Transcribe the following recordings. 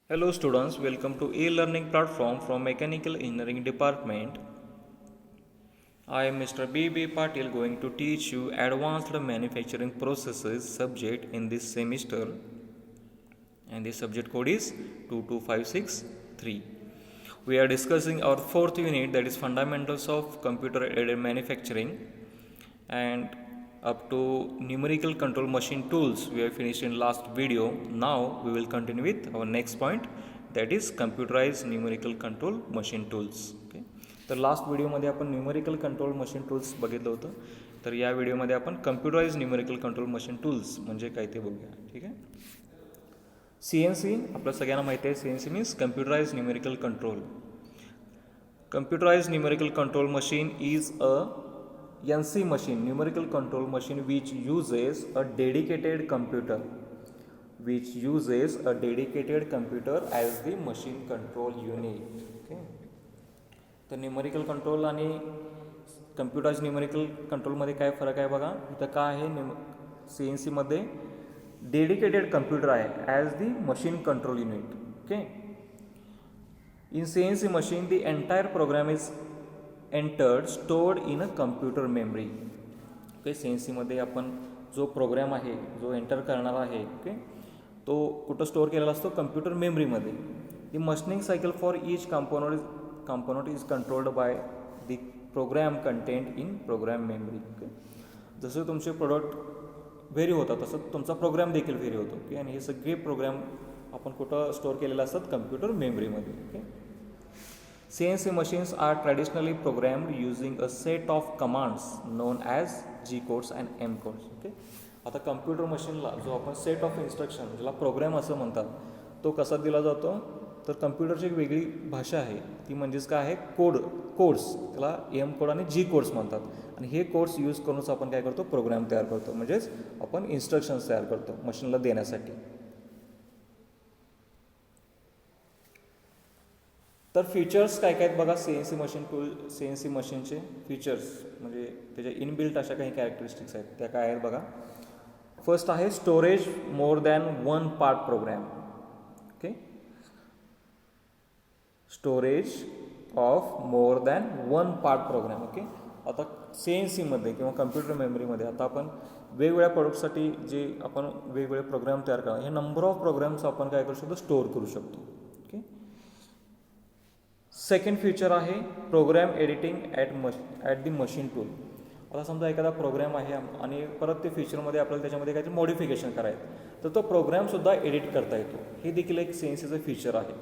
Hello students, welcome to e-learning platform from Mechanical Engineering Department. I am Mr. B.B. Patil going to teach you advanced manufacturing processes subject in this semester, and the subject code is 22563. We are discussing our fourth unit, that is fundamentals of computer aided manufacturing, and up to numerical control machine tools we have finished in last video. Now we will continue with our next point, that is computerized numerical control machine tools. Okay, तर last व्हिडिओमध्ये आपण numerical control machine tools बघितलं होतं. तर या व्हिडिओमध्ये आपण computerise numerical control machine tools म्हणजे काय ते बघूया. ठीक आहे. CNC आपल्या सगळ्यांना माहिती आहे. CNC means computerise numerical control. Computerized numerical control machine is a NC machine, numerical control machine, which uses a dedicated computer as the machine control unit. Okay. तर न्यूमरिकल कंट्रोल आणि कम्प्युटराइज न्यूमरिकल कंट्रोलमध्ये काय फरक आहे बघा. इथं काय आहे, CNC मध्ये डेडिकेटेड कम्प्युटर आहे as the machine control unit. Okay. In CNC machine, the entire program is entered, stored in a computer memory. Okay. CNC मध्ये आपण जो प्रोग्राम आहे, जो एंटर करणार आहे, ओके, तो कुठं स्टोअर केलेला असतो, कम्प्युटर मेमरीमध्ये. The machining cycle for each component is controlled by the program content in program memory. Okay. जसं तुमचे प्रोडक्ट व्हेरी होतात तसं तुमचा प्रोग्राम देखील व्हेरी होतो. ओके. आणि हे सगळे प्रोग्राम आपण कुठं स्टोअर केलेले असतात, कम्प्युटर मेमरीमध्ये. Okay. CNC machines are traditionally programmed using a set of commands known as G codes and M codes. Okay. आता कम्प्युटर मशीनला जो आपण सेट ऑफ इन्स्ट्रक्शन, ज्याला प्रोग्राम असं म्हणतात, तो कसा दिला जातो, तर कम्प्युटरची एक वेगळी भाषा आहे, ती म्हणजेच काय आहे, कोड्स, त्याला M कोड आणि G कोड्स म्हणतात. आणि हे कोड्स यूज करूनच आपण काय करतो, प्रोग्राम तयार करतो, म्हणजेच आपण इन्स्ट्रक्शन्स तयार करतो मशीनला देण्यासाठी. तर फीचर्स काय काय आहेत बघा. CNC मशीनचे फीचर्स म्हणजे त्याच्या इनबिल्ट अशा काही कॅरेक्टरिस्टिक्स आहेत, त्या काय आहेत बघा. फर्स्ट आहे storage more than one part programme. Okay. Storage of more than one part programme. Okay. आता CNC मध्ये किंवा कम्प्युटर मेमरीमध्ये आता आपण वेगवेगळ्या प्रोडक्टसाठी जे आपण वेगवेगळे प्रोग्राम तयार करणार, हे नंबर ऑफ प्रोग्राम्स आपण काय करू शकतो, स्टोअर करू शकतो. ओके. सेकंड फीचर आहे program editing at the machine tool. आता समजा एखादा प्रोग्राम आहे आणि परत ते फीचरमध्ये आपल्याला त्याच्यामध्ये काहीतरी मॉडिफिकेशन करायचं, तर तो प्रोग्रामसुद्धा एडिट करता येतो. हे देखील एक CNCचं फीचर आहे.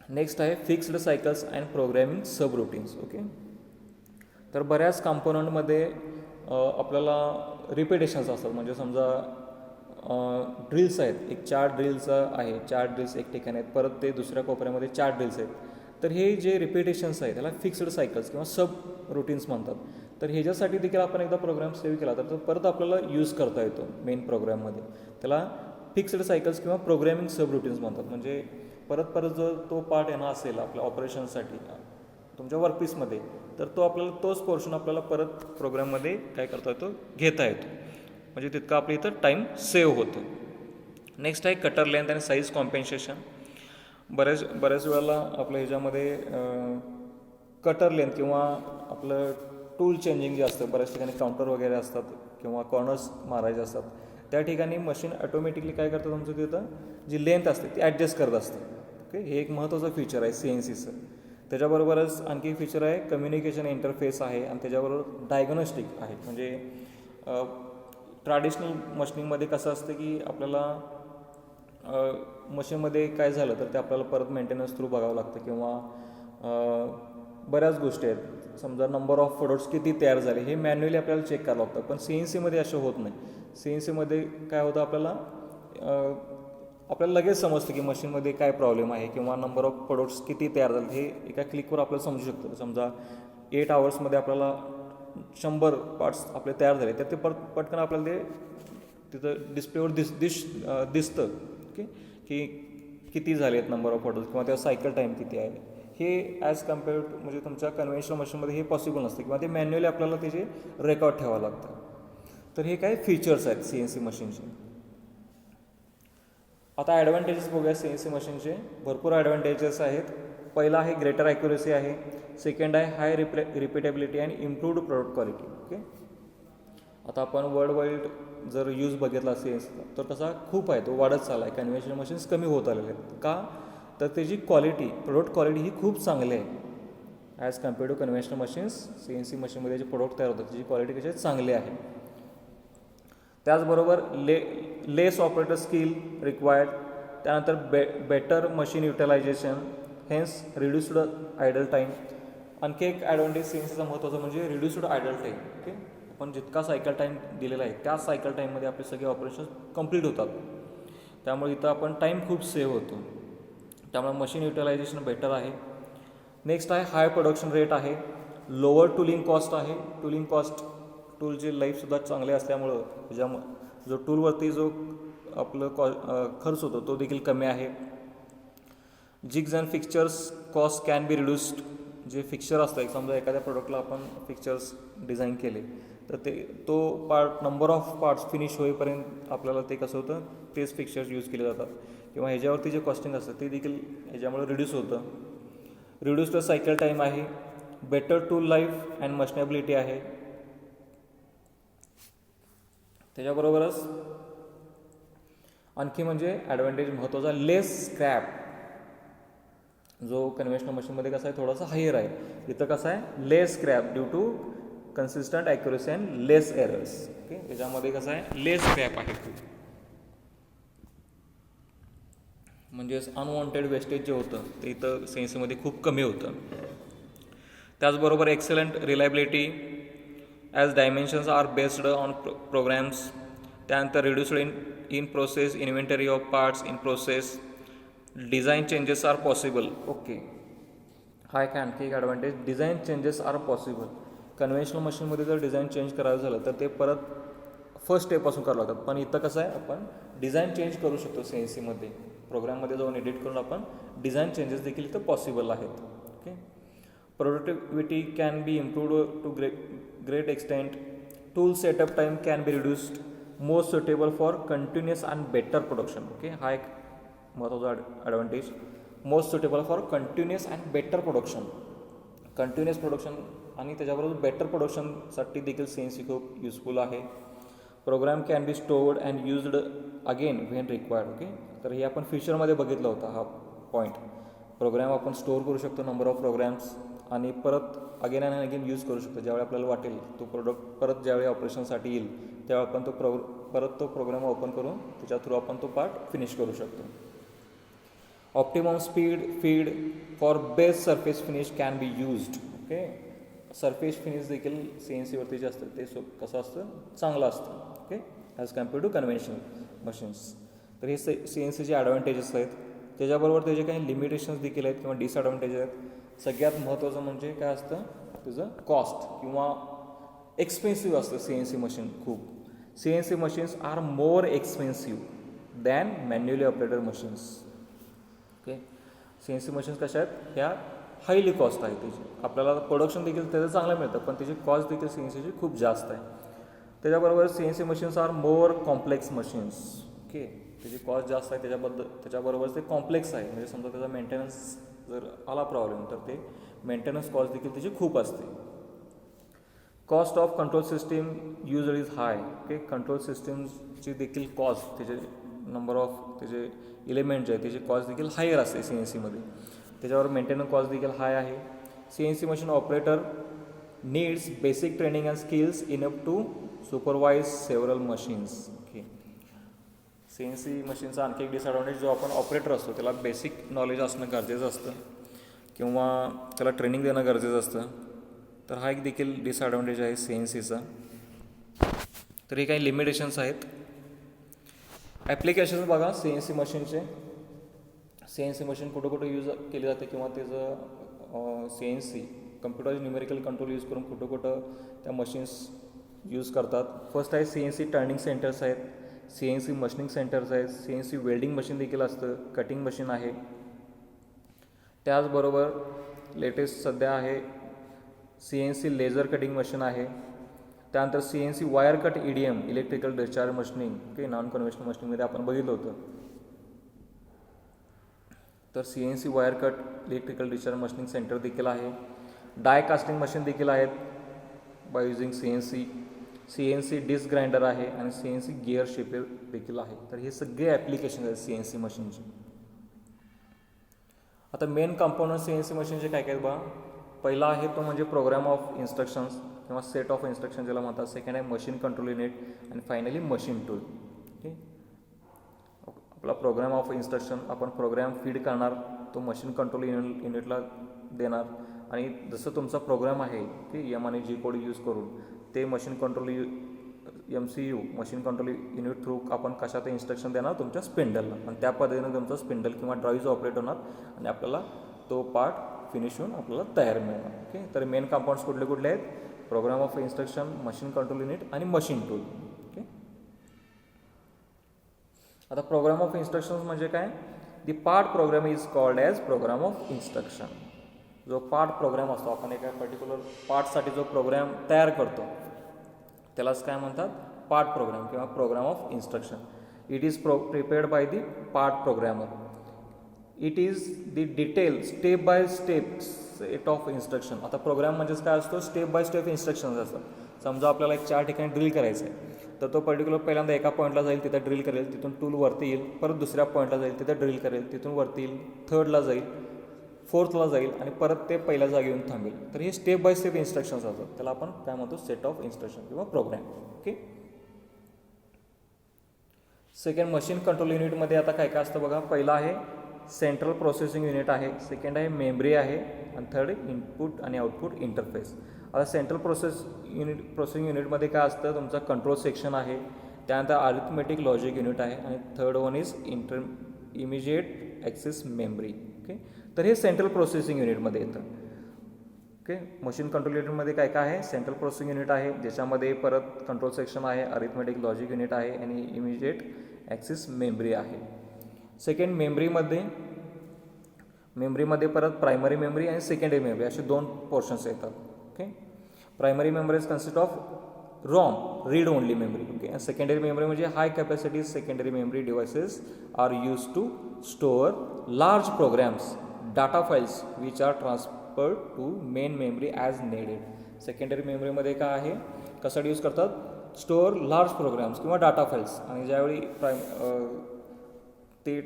नेक्स्ट आहे fixed cycles and programming sub routines. Okay. तर बऱ्याच कंपोनंटमध्ये आपल्याला रिपिटेशन्स असतात, म्हणजे समजा ड्रिल्स आहेत, एक 4 ड्रिल्स आहे, 4 ड्रिल्स एक ठिकाणी आहेत, परत ते दुसऱ्या कोपऱ्यामध्ये 4 ड्रिल्स आहेत. तर हे जे रिपिटेशन्स आहेत त्याला फिक्स्ड सायकल्स किंवा सब रुटीन्स म्हणतात. तर ह्याच्यासाठी देखील आपण एकदा प्रोग्राम सेव्ह केला तर तो परत आपल्याला यूज करता येतो मेन प्रोग्राममध्ये. त्याला फिक्स्ड सायकल्स किंवा प्रोग्रॅमिंग सब रुटीन्स म्हणतात. म्हणजे परत जर तो पार्ट येणार असेल आपल्या ऑपरेशनसाठी तुमच्या वर्कपीसमध्ये, तर तो आपल्याला तोच पोर्शन आपल्याला परत प्रोग्राममध्ये काय करता येतो, घेता येतो. म्हणजे तितकं आपल्या इथं टाईम सेव्ह होतो. नेक्स्ट आहे कटर लेंथ आणि साईज कॉम्पेन्सेशन. बऱ्याच वेळेला आपल्या ह्याच्यामध्ये कटर लेंथ किंवा आपलं टूल चेंजिंग जे असतं, बऱ्याच ठिकाणी काउंटर वगैरे असतात किंवा कॉर्नर्स मारायचे असतात, त्या ठिकाणी मशीन ऑटोमॅटिकली काय करतं, तुमचं तिथं जी लेंथ असते ती ॲडजस्ट करत असते. ओके. हे एक महत्त्वाचं फीचर आहे CNCचं. त्याच्याबरोबरच आणखी एक फीचर आहे कम्युनिकेशन इंटरफेस आहे, आणि त्याच्याबरोबर डायग्नोस्टिक आहे. म्हणजे ट्रॅडिशनल मशीनिंगमध्ये कसं असतं की आपल्याला मशीनमध्ये काय झालं तर ते आपल्याला परत मेंटेनन्स थ्रू बघावं लागतं, किंवा बऱ्याच गोष्टी आहेत, समजा नंबर ऑफ प्रोडक्ट्स किती तयार झाले हे मॅन्युअली आपल्याला चेक करावं लागतं. पण CNCमध्ये असं होत नाही. CNCमध्ये काय होतं, आपल्याला लगेच समजतं की मशीनमध्ये काय प्रॉब्लेम आहे किंवा नंबर ऑफ प्रोडक्ट्स किती तयार झाले, हे एका क्लिकवर आपल्याला समजू शकतं. समजा 8 आवर्समध्ये आपल्याला 100 पार्ट्स आपले तयार झाले, तर ते पटकन आपल्याला ते तिथं डिस्प्लेवर दिसतं. ओके. की किती झाले आहेत नंबर ऑफ प्रोडक्ट्स किंवा त्या सायकल टाईम किती आहे. हे ॲज कम्पेअर टू म्हणजे तुमच्या कन्व्हेन्शनल मशीनमध्ये हे पॉसिबल नसतं, किंवा ते मॅन्युअली आपल्याला त्याचे रेकॉर्ड ठेवावं लागतं. तर हे काय फीचर्स आहेत CNC मशीनचे. आता ॲडव्हान्टेजेस बघूया सी एन सी मशीनचे. भरपूर ॲडव्हान्टेजेस आहेत. पहिला आहे ग्रेटर ॲक्युरेसी आहे. सेकंड आहे high repeatability and improved product quality. Okay, आता आपण वर्ल्ड वाईड जर यूज बघितला सी एन सीचा तर तसा खूप आहे, तो वाढत चालला आहे. कन्व्हेन्शनल मशीन्स कमी होत आलेले आहेत. का तर त्याची क्वालिटी, प्रोडक्ट क्वालिटी ही खूप चांगली आहे as compare to conventional machines. C N C मशीनमध्ये जे प्रोडक्ट तयार होतात त्याची क्वालिटी कशी चांगली आहे. त्याचबरोबर लेस ऑपरेटर स्किल रिक्वायर्ड. त्यानंतर better machine utilisation, hence reduced idle time. आणखी एक ॲडव्हान्टेज सी एन सीचा महत्त्वाचा म्हणजे रिड्युस्ड आयडल टाईम. ओके, आपण जितका सायकल टाईम दिलेला आहे त्या सायकल टाईममध्ये आपले सगळे ऑपरेशन्स कंप्लीट होतात. त्यामुळे इथं आपण टाईम खूप सेव्ह होतो. त्यामुळे मशीन युटिलायझेशन बेटर आहे. नेक्स्ट आहे हाय प्रोडक्शन रेट आहे. लोअर टूलिंग कॉस्ट आहे. टूलिंग कॉस्ट, टूलचे लाईफसुद्धा चांगले असल्यामुळं त्याच्यामुळे जो टूलवरती जो आपलं खर्च होतो तो देखील कमी आहे. Jigs and fixtures cost can be reduced. जे फिक्चर असतं, एक समजा एखाद्या प्रोडक्टला आपण फिक्चर्स डिझाईन केले तर तो part, number of parts finish होईपर्यंत आपल्याला ते कसं होतं, तेच फिक्चर्स यूज केले जातात. किंवा ह्याच्यावरती जे कॉस्टिंग असतं ते देखील ह्याच्यामुळे रिड्यूस होतं. रिड्यूस्ड सायकल टाईम आहे. बेटर टूल लाईफ अँड मशनेबिलिटी आहे. त्याच्याबरोबरच आणखी म्हणजे ॲडव्हान्टेज महत्त्वाचा लेस स्क्रॅप. जो कन्व्हेन्शनल मशीनमध्ये कसा आहे थोडासा हायर आहे, इथं कसं आहे less scrap due to consistent accuracy and less errors. Okay, त्याच्यामध्ये कसं आहे लेस स्क्रॅप आहे खूप, म्हणजेच अनवॉन्टेड वेस्टेज जे होतं ते इथं सी एन सीमध्ये खूप कमी होतं. त्याचबरोबर excellent reliability as dimensions are based on programs. त्यानंतर reduced in process inventory of parts in process. Design changes are possible. Okay, हा एक आणखी एक advantage, design changes are possible. Conventional मशीनमध्ये जर डिझाईन चेंज करायचं झालं तर ते परत फर्स्ट स्टेपपासून करावं लागतात. पण इथं कसं आहे आपण डिझाईन चेंज करू शकतो सी एन सीमध्ये. प्रोग्राममध्ये जाऊन एडिट करून आपण डिझाईन चेंजेस देखील इथं पॉसिबल आहेत. Okay, productivity can be improved to great extent. Tool setup time can be reduced. Most suitable for continuous and better production. Okay, हा एक महत्त्वाचा advantage. Most suitable for continuous and better production. Continuous production आणि त्याच्याबरोबर better प्रोडक्शनसाठी देखील C N C खूप useful आहे. Program can be stored and used again when required. Okay, तर हे आपण फ्युचरमध्ये बघितलं होता हा पॉईंट. प्रोग्राम आपण स्टोअर करू शकतो, नंबर ऑफ प्रोग्राम्स, आणि परत अगेन अँड अगेन यूज करू शकतो. ज्यावेळी आपल्याला वाटेल तो प्रोडक्ट परत ज्यावेळी ऑपरेशनसाठी येईल त्यावेळी आपण परत तो प्रोग्राम ओपन करून त्याच्या थ्रू आपण तो पार्ट फिनिश करू शकतो. Optimum speed feed for best surface finish can be used. Okay, surface finish देखील सी एन सीवरती जे असतं ते कसं असतं, चांगलं असतं. Okay, as compare to conventional machines. तर हे सी एन सीचे ॲडव्हान्टेजेस आहेत. त्याच्याबरोबर त्याचे काही लिमिटेशन्स देखील आहेत किंवा डिसॲडव्हान्टेजेस आहेत. सगळ्यात महत्त्वाचं म्हणजे काय असतं, तुझं कॉस्ट किंवा एक्सपेन्सिव्ह असतं सी एन सी मशीन खूप. C N C machines are more expensive than manually operated machines. Okay, C N C machines कशा आहेत, ह्या हायली कॉस्ट आहे त्याची. आपल्याला प्रोडक्शन देखील त्याचं चांगलं मिळतं पण त्याची कॉस्ट देखील सी एन सीची खूप जास्त आहे. त्याच्याबरोबर C N C machines are more complex machines. Okay, त्याची कॉस्ट जास्त आहे, त्याच्याबरोबर ते कॉम्प्लेक्स आहे. म्हणजे समजा त्याचा मेंटेनन्स जर आला प्रॉब्लेम तर ते मेंटेनन्स कॉस्ट देखील त्याची खूप असते. Cost of control system used is hi. Okay, control सिस्टीमची देखील कॉस्ट, त्याचे नंबर ऑफ त्याचे एलिमेंट जे आहे त्याची कॉस्ट देखील हायर असते सी एन सीमध्ये. त्याच्यावर मेंटेनन्स कॉस्ट देखील हाय आहे. C N C machine operator needs basic training and skills enough to supervise several machines. Okay, C N C मशीनचा आणखी एक डिसॲडव्हान्टेज, जो आपण ऑपरेटर असतो त्याला बेसिक नॉलेज असणं गरजेचं असतं किंवा त्याला ट्रेनिंग देणं गरजेचं असतं. तर हा एक देखील डिसॲडव्हान्टेज आहे सी एन सीचा. तर हे काही लिमिटेशन्स आहेत. ॲप्लिकेशन्स बघा सी एन सी मशीनचे. सी एन सी मशीन कुठं कुठं यूज केली जाते किंवा त्याचं C N C computer numerical control use करून कुठं कुठं त्या मशीन्स यूज करतात. फर्स्ट आहे C N C turning centres आहेत, C N C machining centres आहेत, C N C welding machine देखील असतं, कटिंग मशीन आहे. त्याचबरोबर लेटेस्ट सध्या आहे C N C laser cutting machine आहे. त्यानंतर C N C wire cut EDM electrical discharge machining. Okay, non conventional मशीनिंगमध्ये आपण बघितलं होतं. तर CNC wire cut electrical discharge machining centre देखील आहे. डाय कास्टिंग मशीन देखील आहेत by using CNC disc grinder आहे आणि CNC गिअर शेपर देखील आहे. तर हे सगळे ॲप्लिकेशन आहेत CNC मशीनचे. आता मेन कंपोनंट CNC मशीनचे काय काय बघा. पहिला आहे तो म्हणजे प्रोग्राम ऑफ इन्स्ट्रक्शन्स किंवा सेट ऑफ इन्स्ट्रक्शन ज्याला म्हणतात. सेकंड आहे मशीन कंट्रोल युनिट आणि फायनली मशीन टूल. ओके, आपला प्रोग्राम ऑफ इन्स्ट्रक्शन आपण प्रोग्राम फीड करणार, तो मशीन कंट्रोल युनिटला देणार आणि जसं तुमचा प्रोग्राम आहे की एम आणि जी कोड यूज करून ते machine control MCU machine control unit through आपण कशात इन्स्ट्रक्शन देणार तुमच्या स्पिंडलला आणि त्या पद्धतीने तुमचा स्पिंडल किंवा ड्राईव्ह ऑपरेट होणार आणि आपल्याला तो पार्ट फिनिश होऊन आपल्याला तयार मिळणार. ओके, तर मेन कंपाऊंड्स कुठले कुठले आहेत. Program of instruction, machine control unit आणि मशीन टूल. ओके, आता प्रोग्राम ऑफ इन्स्ट्रक्शन्स म्हणजे काय. The part program is called as program of instruction. जो पार्ट प्रोग्राम असतो, आपण एका पर्टिक्युलर पार्टसाठी जो प्रोग्राम तयार करतो त्यालाच काय म्हणतात, पार्ट प्रोग्राम किंवा program of instruction. It is prepared by the part programmer. It is the detail step by step set of instruction. आता प्रोग्राम म्हणजेच काय असतो, स्टेप बाय स्टेप इन्स्ट्रक्शन्स असतात. समजा आपल्याला एक 4 ठिकाणी ड्रिल करायचं आहे, तर तो पर्टिक्युलर पहिल्यांदा एका पॉईंटला जाईल, तिथं ड्रिल करेल, तिथून टूल वरती येईल, परत दुसऱ्या पॉईंटला जाईल, तिथं ड्रिल करेल, तिथून वरती येईल, थर्डला जाईल, फोर्थला जाईल आणि परत ते पहिल्या जागी येऊन थांबेल. तर हे स्टेप बाय स्टेप इन्स्ट्रक्शन्स असतात. त्याला आपण काय म्हणतो, सेट ऑफ इन्स्ट्रक्शन किंवा program. Okay, second machine control युनिटमध्ये आता काय काय असतं बघा. पहिला आहे सेंट्रल प्रोसेसिंग युनिट आहे, सेकंड आहे मेमरी आहे आणि थर्ड इनपुट आणि आउटपुट इंटरफेस. आता सेंट्रल प्रोसेसिंग युनिटमध्ये काय असतं, तुमचा कंट्रोल सेक्शन आहे, त्यानंतर अरिथमेटिक लॉजिक युनिट आहे आणि third one is immediate access memory. Okay, तर हे सेंट्रल प्रोसेसिंग युनिटमध्ये येतं. ओके, मशीन कंट्रोल युनिटमध्ये काय काय आहे, सेंट्रल प्रोसेसिंग युनिट आहे ज्याच्यामध्ये परत कंट्रोल सेक्शन आहे, अरिथमेटिक लॉजिक युनिट आहे आणि इमिजिएट ॲक्सेस मेमरी आहे. सेकंड मेमरीमध्ये परत प्रायमरी मेमरी आणि सेकंडरी मेमरी असे 2 पोर्शन्स येतात. Okay, primary memory is consist of ROM, read only memory. Okay, आणि सेकंडरी मेमरी म्हणजे high capacity secondary memory devices are use to store large programs data files which are transferred to main memory as needed. Secondary मेमरीमध्ये काय आहे, कशासाठी use करतात, store large programs किंवा data files. आणि ज्यावेळी ते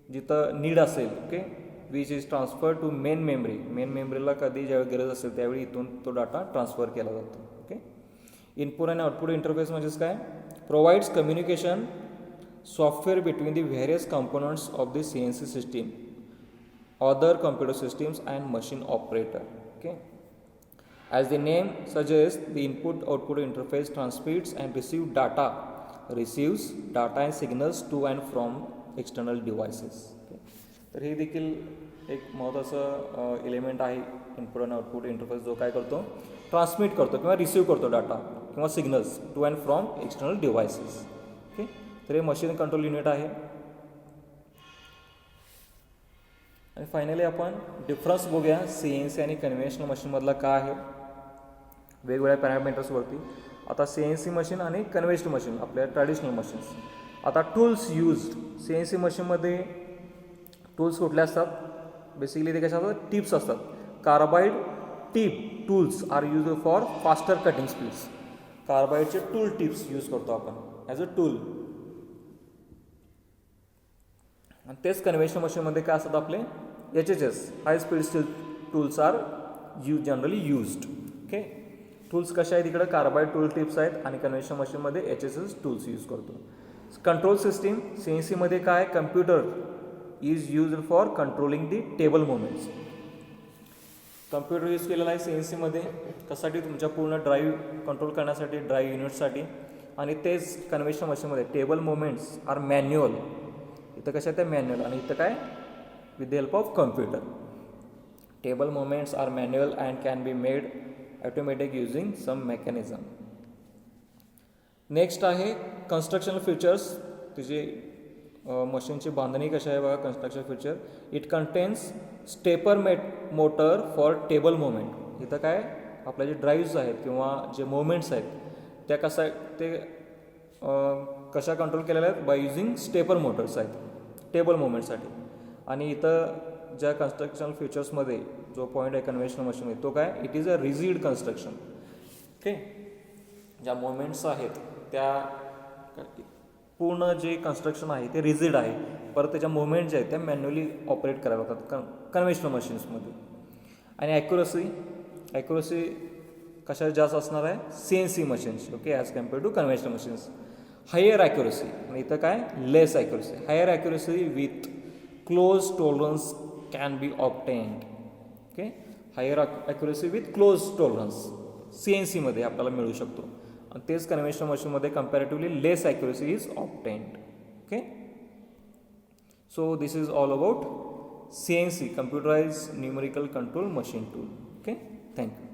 जिथं नीड असेल, okay, which is transfer to main मेमरीला कधी ज्यावेळी गरज असेल त्यावेळी इथून तो डाटा ट्रान्सफर केला जातो. ओके, इनपुट आणि आउटपुट इंटरफेस म्हणजेच काय, provides communication software between the various components of the CNC system, other computer systems and machine operator. Okay, as the name suggests, the input output interface transmits and receives data and signals to and from external devices. Okay, तर हे देखील एक महत्त्वाचं element आहे. Input आणि output interface जो काय करतो, ट्रान्समिट करतो किंवा रिसीव्ह करतो डाटा किंवा signals to and from external devices. Okay, तर हे मशीन कंट्रोल युनिट आहे. आणि फायनली आपण डिफरन्स बघूया CNC आणि कन्व्हेन्शनल मशीनमधला काय आहे वेगवेगळ्या पॅरामीटर्सवरती. आता CNC मशीन आणि कन्व्हेन्शनल मशीन आपल्या ट्रॅडिशनल मशीन्स. आता टूल्स यूज्ड CNC मशीनमध्ये टूल्स कुठले असतात, बेसिकली ते कशा असतात, टिप्स असतात. Carbide tip tools are use for faster cutting speeds. कार्बाइडचे टूल टिप्स यूज करतो आपण ॲज अ टूल. आणि तेच कन्व्हेन्शनल मशीनमध्ये काय असतात, आपले HHS high speed steel tools are generally used. Okay, tools कशा आहेत, इकडे कार्बाइड टूल टिप्स आहेत आणि कन्व्हेन्शनल मशीनमध्ये HHS टूल्स यूज करतो. कंट्रोल सिस्टीम CNCमध्ये काय, computer is used for controlling the table movements. Computer use केलेला आहे CNCमध्ये कशासाठी, तुमच्या पूर्ण ड्राईव्ह कंट्रोल करण्यासाठी, ड्राईव्ह युनिटसाठी. आणि तेच कन्व्हेन्शनल मशीनमध्ये टेबल मुवमेंट्स आर मॅन्युअल. इथं कशा त्या मॅन्युअल आणि इथं काय, with the help of computer. Table movements are manual and can be made automatic using some mechanism. Next आहे कन्स्ट्रक्शनल फीचर्स. तिची मशीनची बांधणी कशी आहे बघा, construction feature. It contains stepper motor for table movement. इथं काय, आपल्या जे ड्राईव्स आहेत किंवा जे मुवमेंट्स आहेत त्या कशा कंट्रोल केलेल्या आहेत, बाय युझिंग स्टेपर मोटर्स आहेत टेबल मुवमेंटसाठी. आणि इथं ज्या कन्स्ट्रक्शनल फीचर्समध्ये जो पॉईंट आहे कन्व्हेन्शनल मशीनमध्ये तो काय, it is a rigid construction. Okay, ज्या मोमेंट्स आहेत त्या पूर्ण जे कन्स्ट्रक्शन आहे ते रिजिड आहे, परत त्याच्या मुवमेंट ज्या आहेत त्या मॅन्युअली ऑपरेट करायला लागतात कन्व्हेन्शनल मशीन्समध्ये. आणि ॲक्युरसी कशा जास्त असणार आहे, CNC machines. Okay, as compare to conventional machines. Higher accuracy आणि इथं काय, less accuracy. Higher accuracy with close tolerance can be obtained. Okay, higher accuracy with close tolerance CNCमध्ये आपल्याला मिळू शकतो. आणि तेच कन्व्हेन्शनल मशीनमध्ये comparatively less accuracy is obtained. Okay, so this is all about CNC, computerized numerical control machine tool. Okay, thank you.